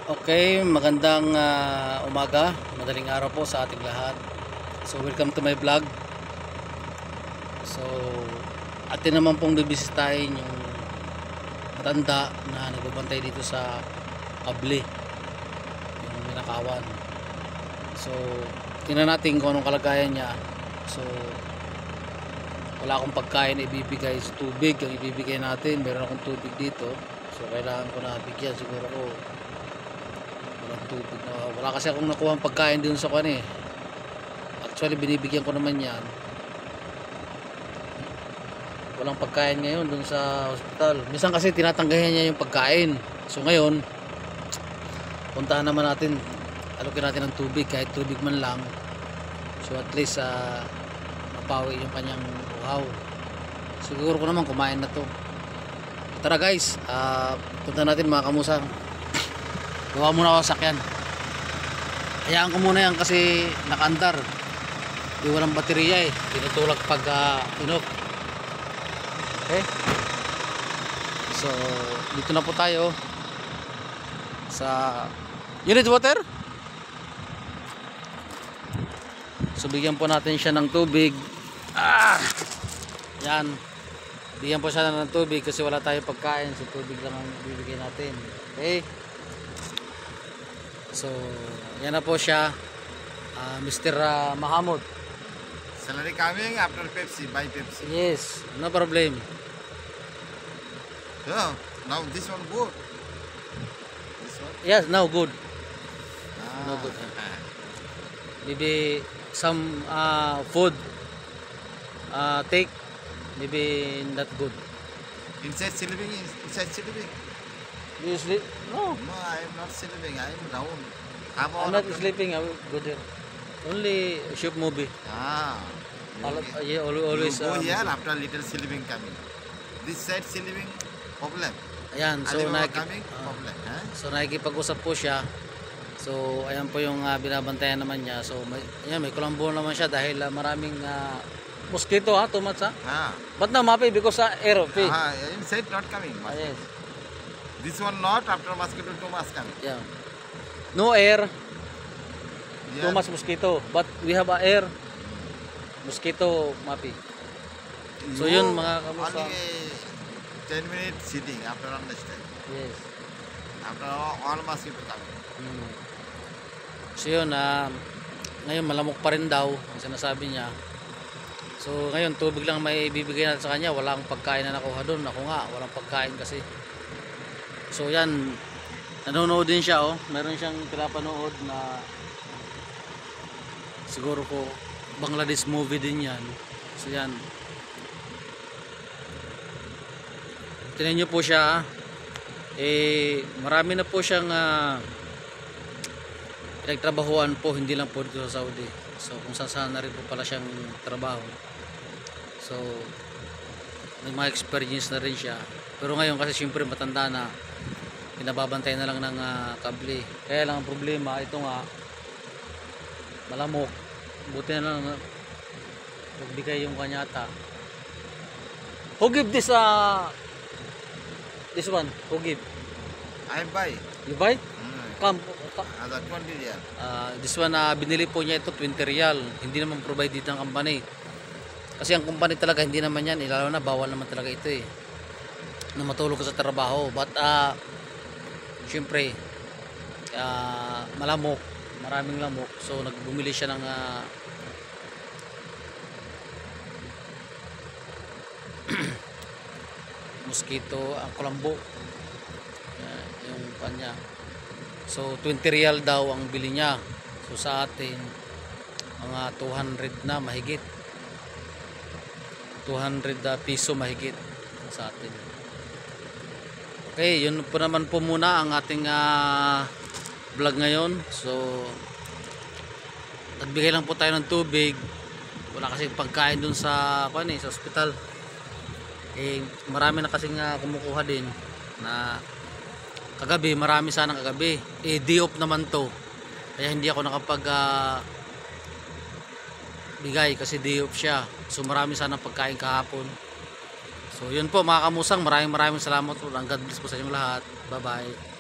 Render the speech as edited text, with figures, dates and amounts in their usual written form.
Okay, magandang umaga, madaling araw po sa ating lahat. So welcome to my vlog. So atin naman pong bibisitahin yung matanda na nagbabantay dito sa Kable, yung Minakawan. So tingnan natin kung anong kalagayan niya. So wala akong pagkain ibibigay, so tubig ang ibibigay natin. Meron akong tubig dito, so kailangan ko na bigyan siguro ko tubig na wala kasi akong nakuha pagkain dun sa kwan eh. Actually binibigyan ko naman yan, walang pagkain ngayon dun sa hospital. Minsan kasi tinatanggahan niya yung pagkain, so ngayon puntahan naman natin, alokin natin ng tubig, kahit tubig man lang, so at least mapawi yung kanyang uhaw. Siguro ko naman kumain na to. Tara guys, puntahan natin mga kamusang. Gawa muna ako sakyan. Hayaan ko muna yan kasi nakaandar. Di walang baterya eh. Tinutulak pag inok. Okay. So dito na po tayo sa unit water. So bigyan po natin siya ng tubig. Yan. Bigyan po siya ng tubig kasi wala tayong pagkain. So tubig lang ang bibigyan natin. Okay. So, yan na po siya, Mr. Mahamud. Salary coming after Pepsi, buy Pepsi. Yes, no problem. Yeah, now this one good. This one? Yes, now good. Ah. No good. Maybe some food take, maybe not good. Inside sleeping, inside sleeping. Do you sleep? No. No, I am not sleeping, I am down. I'm not sleeping, I will go there. Only shoot movie. Ah. Yeah, always. You go here after little sleeping coming. This side sleeping problem. Ayan, so coming problem. So nakikipag-usap po siya. So ayan po yung binabantayan naman niya. So ayan, may kulambo naman siya dahil maraming mosquito too much But now mapi because air Inside not coming. Yes. This one not after mosquito too much coming. Yeah. No air. Yeah. Too much mosquito. But we have air. Mosquito mapi. So yun mga kamusta. Only 10 minutes sitting after understand. Yes. After all mosquito coming. So yun, ngayon malamok pa rin daw ang sinasabi niya. So ngayon tubig lang may ibibigay natin sa kanya. Wala akong pagkain na nakuha doon. Ako nga, walang pagkain kasi. So yan, nanonood din siya meron siyang pinapanood na siguro ko Bangladesh movie din yan. So yan, tingnan nyo po siya marami na po siyang pinagtrabahuan po, hindi lang po dito sa Saudi. So kung saan na rin po pala siyang trabaho. So may mga experience na rin siya. Pero ngayon kasi siyempre matanda na, pinababantay na lang ng kable. Kaya lang ang problema, ito nga malamok. Buti na lang nagbigay yung kanyata. Who give this this one? Who give? I buy. You buy? Come. Ada 20 riyal. This one binili po niya ito 20 riyal. Hindi naman provide dito ng company. Kasi ang company talaga hindi naman yan, lalo na bawal naman talaga ito na matulog ka sa trabaho. But syempre malamok, maraming lamok, so nagbumili siya ng mosquito, ang kulambo, yung kanya. So 20 riyal daw ang bili niya. So sa atin mga 200 na mahigit, 200 piso mahigit sa atin. Okay, yun po naman po muna ang ating vlog ngayon. So nagbigay lang po tayo ng tubig. Wala kasi pagkain dun sa sa hospital. Marami na kasing kumukuha din na kagabi, marami sana kagabi. Day off naman to. Kaya hindi ako nakapag bigay kasi day off siya. So marami sana pagkain kahapon. So yun po mga kamusang, maraming salamat po. God bless po sa inyong lahat. Bye bye.